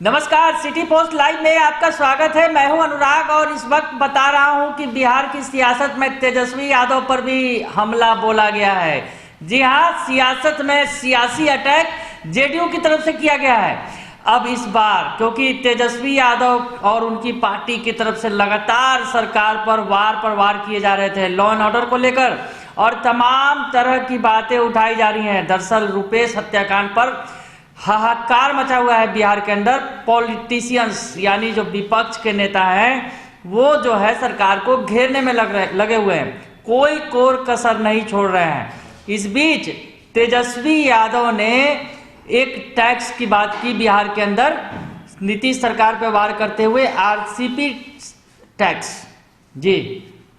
नमस्कार, city post live में आपका स्वागत है। मैं हूं अनुराग और इस वक्त बता रहा हूं कि बिहार की सियासत में तेजस्वी यादव पर भी हमला बोला गया है। जी हां, सियासत में सियासी अटैक जेडीयू की तरफ से किया गया है। अब इस बार क्योंकि तेजस्वी यादव और उनकी पार्टी की तरफ से लगातार सरकार पर वार किए जा रहे थे लॉ एंड ऑर्डर को लेकर, और तमाम तरह की बातें उठाई जा रही हैं। दरअसल रुपेश हत्याकांड पर हाहाकार मचा हुआ है बिहार के अंदर। पॉलिटिशियंस यानी जो विपक्ष के नेता हैं वो जो है सरकार को घेरने में लगे हुए हैं, कोई कोर कसर नहीं छोड़ रहे हैं। इस बीच तेजस्वी यादव ने एक टैक्स की बात की बिहार के अंदर, नीतीश सरकार पर वार करते हुए आरसीपी टैक्स। जी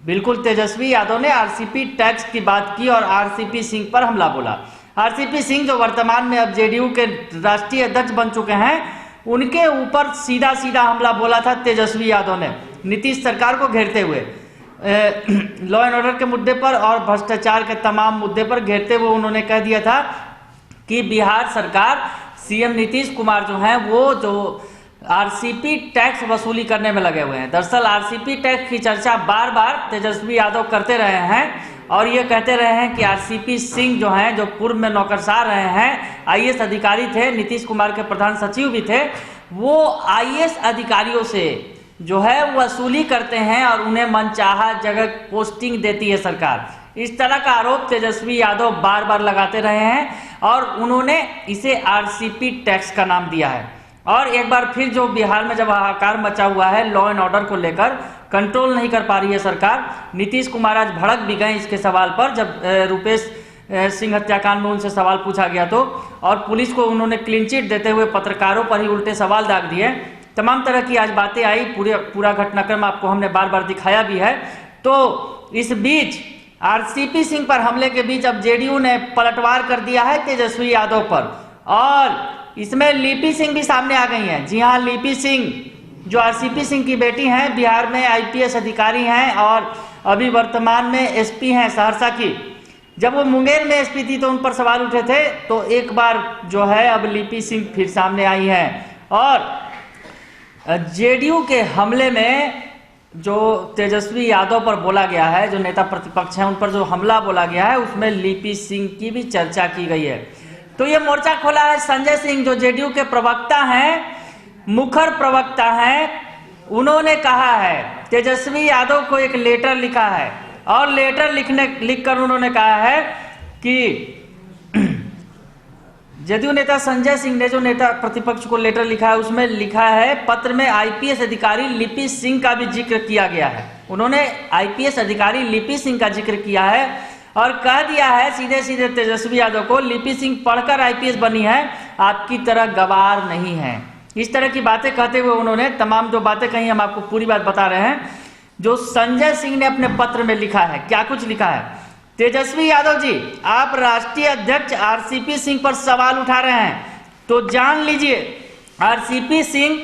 बिल्कुल, तेजस्वी यादव ने आरसीपी टैक्स की बात की और आरसीपी सिंह पर हमला बोला। आरसीपी सिंह जो वर्तमान में अब जेडीयू के राष्ट्रीय अध्यक्ष बन चुके हैं, उनके ऊपर सीधा हमला बोला था तेजस्वी यादव ने नीतीश सरकार को घेरते हुए, लॉ एंड ऑर्डर के मुद्दे पर और भ्रष्टाचार के तमाम मुद्दे पर घेरते हुए उन्होंने कह दिया था कि बिहार सरकार, सीएम नीतीश कुमार जो हैं वो जो आरसीपी टैक्स वसूली करने में लगे हुए हैं। दरअसल आरसीपी टैक्स की चर्चा बार बार तेजस्वी यादव करते रहे हैं और ये कहते रहे हैं कि आरसीपी सिंह जो हैं, जो पूर्व में नौकरशाह रहे हैं, आईएएस अधिकारी थे, नीतीश कुमार के प्रधान सचिव भी थे, वो आईएएस अधिकारियों से जो है वसूली करते हैं और उन्हें मनचाहा जगह पोस्टिंग देती है सरकार। इस तरह का आरोप तेजस्वी यादव बार बार लगाते रहे हैं और उन्होंने इसे आरसीपी टैक्स का नाम दिया है। और एक बार फिर जो बिहार में जब हाहाकार मचा हुआ है लॉ एंड ऑर्डर को लेकर, कंट्रोल नहीं कर पा रही है सरकार। नीतीश कुमार आज भड़क भी गए इसके सवाल पर, जब रुपेश सिंह हत्याकांड में उनसे सवाल पूछा गया तो, और पुलिस को उन्होंने क्लीन चिट देते हुए पत्रकारों पर ही उल्टे सवाल दाग दिए। तमाम तरह की आज बातें आई, पूरा घटनाक्रम आपको हमने बार बार दिखाया भी है। तो इस बीच आरसीपी सिंह पर हमले के बीच अब जेडीयू ने पलटवार कर दिया है तेजस्वी यादव पर, और इसमें लिपि सिंह भी सामने आ गई हैं। जी हाँ, लिपि सिंह जो आरसीपी सिंह की बेटी हैं, बिहार में आईपीएस अधिकारी हैं और अभी वर्तमान में एसपी हैं सहरसा की। जब वो मुंगेर में एसपी थी तो उन पर सवाल उठे थे, तो एक बार जो है अब लिपि सिंह फिर सामने आई हैं। और जेडीयू के हमले में जो तेजस्वी यादव पर बोला गया है, जो नेता प्रतिपक्ष हैं उन पर जो हमला बोला गया है, उसमें लिपि सिंह की भी चर्चा की गई है। तो ये मोर्चा खोला है संजय सिंह, जो जेडीयू के प्रवक्ता हैं, मुखर प्रवक्ता हैं। उन्होंने कहा है, तेजस्वी यादव को एक लेटर लिखा है और लेटर लिखकर उन्होंने कहा है कि जेडीयू नेता संजय सिंह ने जो नेता प्रतिपक्ष को लेटर लिखा है, उसमें लिखा है, पत्र में आईपीएस अधिकारी लिपि सिंह का भी जिक्र किया गया है। उन्होंने आईपीएस अधिकारी लिपि सिंह का जिक्र किया है और कह दिया है सीधे तेजस्वी यादव को, लिपि सिंह पढ़कर आईपीएस बनी है, आपकी तरह गवार नहीं है। इस तरह की बातें कहते हुए उन्होंने तमाम जो बातें कही, हम आपको पूरी बात बता रहे हैं जो संजय सिंह ने अपने पत्र में लिखा है। क्या कुछ लिखा है? तेजस्वी यादव जी, आप राष्ट्रीय अध्यक्ष आरसीपी सिंह पर सवाल उठा रहे हैं, तो जान लीजिए आरसीपी सिंह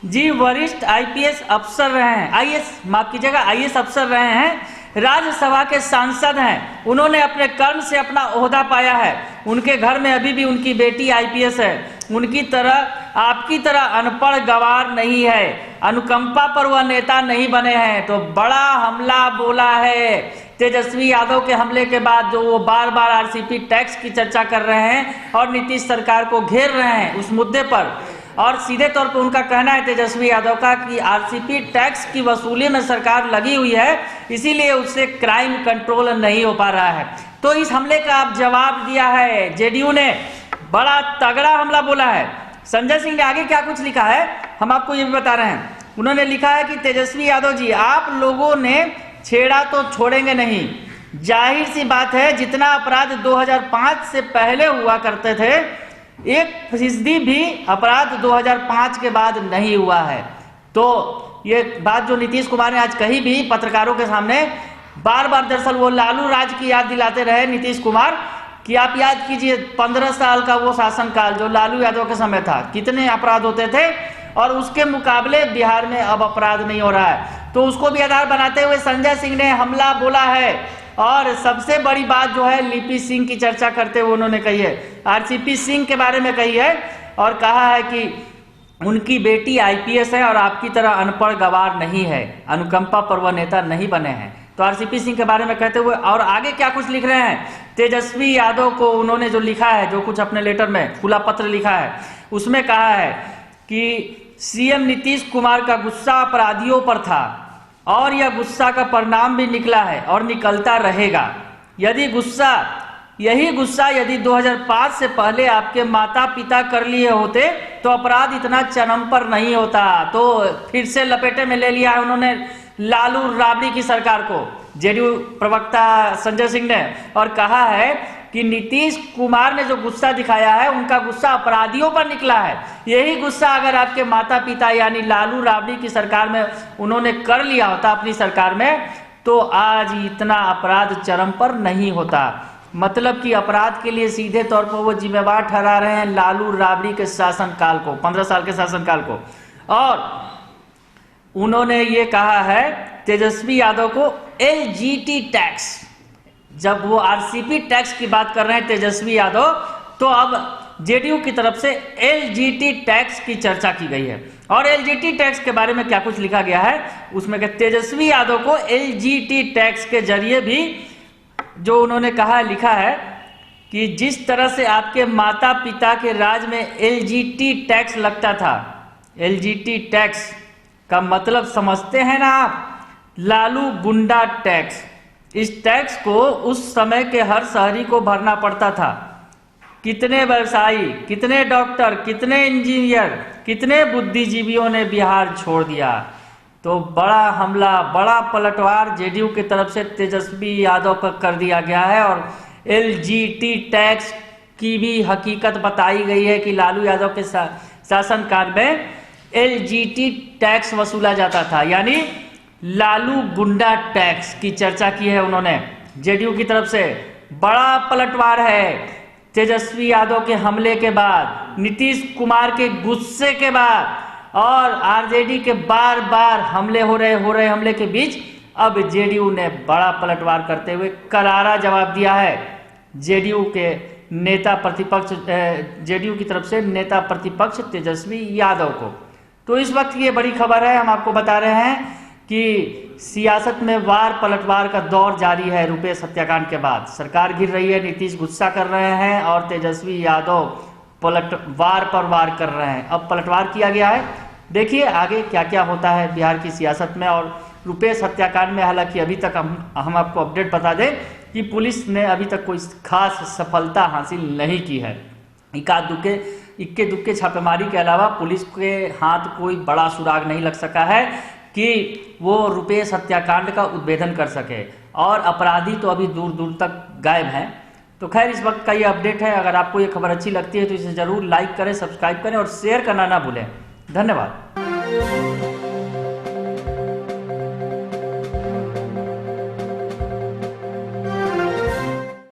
जी वरिष्ठ आईपीएस अफसर रहे हैं, आईएएस अफसर रहे हैं, राज्यसभा के सांसद हैं। उन्होंने अपने कर्म से अपना ओहदा पाया है। उनके घर में अभी भी उनकी बेटी आईपीएस है। उनकी तरह आपकी तरह अनपढ़ गवार नहीं है, अनुकंपा पर वह नेता नहीं बने हैं। तो बड़ा हमला बोला है तेजस्वी यादव के हमले के बाद, जो वो बार बार आरसीपी टैक्स की चर्चा कर रहे हैं और नीतीश सरकार को घेर रहे हैं उस मुद्दे पर। और सीधे तौर पर उनका कहना है तेजस्वी यादव का कि आरसीपी टैक्स की वसूली में सरकार लगी हुई है, इसीलिए उससे क्राइम कंट्रोल नहीं हो पा रहा है। तो इस हमले का अब जवाब दिया है जेडीयू ने, बड़ा तगड़ा हमला बोला है। संजय सिंह ने आगे क्या कुछ लिखा है हम आपको ये भी बता रहे हैं। उन्होंने लिखा है कि तेजस्वी यादव जी, आप लोगों ने छेड़ा तो छोड़ेंगे नहीं। जाहिर सी बात है, जितना अपराध 2005 से पहले हुआ करते थे, 1% भी अपराध 2005 के बाद नहीं हुआ है। तो ये बात जो नीतीश कुमार ने आज कही भी पत्रकारों के सामने, बार बार दरअसल वो लालू राज की याद दिलाते रहे नीतीश कुमार कि आप याद कीजिए 15 साल का वो शासनकाल जो लालू यादव के समय था, कितने अपराध होते थे और उसके मुकाबले बिहार में अब अपराध नहीं हो रहा है। तो उसको भी आधार बनाते हुए संजय सिंह ने हमला बोला है। और सबसे बड़ी बात जो है लिपि सिंह की चर्चा करते हुए उन्होंने कही है, आरसीपी सिंह के बारे में कही है और कहा है कि उनकी बेटी आईपीएस है और आपकी तरह अनपढ़ गवार नहीं है, अनुकंपा पर वह नेता नहीं बने हैं। तो आरसीपी सिंह के बारे में कहते हुए और आगे क्या कुछ लिख रहे हैं, तेजस्वी यादव को उन्होंने जो लिखा है, जो कुछ अपने लेटर में खुला पत्र लिखा है, उसमें कहा है कि सीएम नीतीश कुमार का गुस्सा अपराधियों पर था और यह गुस्सा का परिणाम भी निकला है और निकलता रहेगा। यही गुस्सा यदि 2005 से पहले आपके माता पिता कर लिए होते तो अपराध इतना चरम पर नहीं होता। तो फिर से लपेटे में ले लिया है उन्होंने लालू राबड़ी की सरकार को, जेडीयू प्रवक्ता संजय सिंह ने, और कहा है कि नीतीश कुमार ने जो गुस्सा दिखाया है उनका गुस्सा अपराधियों पर निकला है। यही गुस्सा अगर आपके माता पिता यानी लालू राबड़ी की सरकार में उन्होंने कर लिया होता अपनी सरकार में, तो आज इतना अपराध चरम पर नहीं होता। मतलब कि अपराध के लिए सीधे तौर पर वो जिम्मेवार ठहरा रहे हैं लालू राबड़ी के शासनकाल को, 15 साल के शासनकाल को। और उन्होंने ये कहा है तेजस्वी यादव को एलजीटी टैक्स, जब वो आरसीपी टैक्स की बात कर रहे हैं तेजस्वी यादव, तो अब जेडीयू की तरफ से एलजीटी टैक्स की चर्चा की गई है। और एलजीटी टैक्स के बारे में क्या कुछ लिखा गया है उसमें कि तेजस्वी यादव को एलजीटी टैक्स के जरिए भी, जो उन्होंने कहा लिखा है कि जिस तरह से आपके माता पिता के राज में एलजीटी टैक्स लगता था, एलजीटी टैक्स का मतलब समझते हैं ना आप, लालू गुंडा टैक्स। इस टैक्स को उस समय के हर शहरी को भरना पड़ता था। कितने व्यवसायी, कितने डॉक्टर, कितने इंजीनियर, कितने बुद्धिजीवियों ने बिहार छोड़ दिया। तो बड़ा हमला, बड़ा पलटवार जेडीयू की तरफ से तेजस्वी यादव पर कर दिया गया है। और एलजीटी टैक्स की भी हकीकत बताई गई है कि लालू यादव के शासनकाल में एलजीटी टैक्स वसूला जाता था, यानी लालू गुंडा टैक्स की चर्चा की है उन्होंने जेडीयू की तरफ से। बड़ा पलटवार है तेजस्वी यादव के हमले के बाद, नीतीश कुमार के गुस्से के बाद और आरजेडी के बार बार हमले हो रहे हमले के बीच अब जेडीयू ने बड़ा पलटवार करते हुए करारा जवाब दिया है जेडीयू के नेता प्रतिपक्ष, जेडीयू की तरफ से नेता प्रतिपक्ष तेजस्वी यादव को। तो इस वक्त की ये बड़ी खबर है, हम आपको बता रहे हैं कि सियासत में वार पलटवार का दौर जारी है। रुपेश हत्याकांड के बाद सरकार गिर रही है, नीतीश गुस्सा कर रहे हैं और तेजस्वी यादव पलटवार पर वार कर रहे हैं। अब पलटवार किया गया है, देखिए आगे क्या क्या होता है बिहार की सियासत में। और रुपेश हत्याकांड में हालांकि अभी तक हम आपको अपडेट बता दें कि पुलिस ने अभी तक कोई खास सफलता हासिल नहीं की है। इक्के दुक्के छापेमारी के अलावा पुलिस के हाथ कोई बड़ा सुराग नहीं लग सका है कि वो रुपेश हत्याकांड का उद्भेदन कर सके, और अपराधी तो अभी दूर दूर तक गायब हैं। तो खैर इस वक्त का ये अपडेट है। अगर आपको ये खबर अच्छी लगती है तो इसे ज़रूर लाइक करें, सब्सक्राइब करें और शेयर करना ना भूलें। धन्यवाद।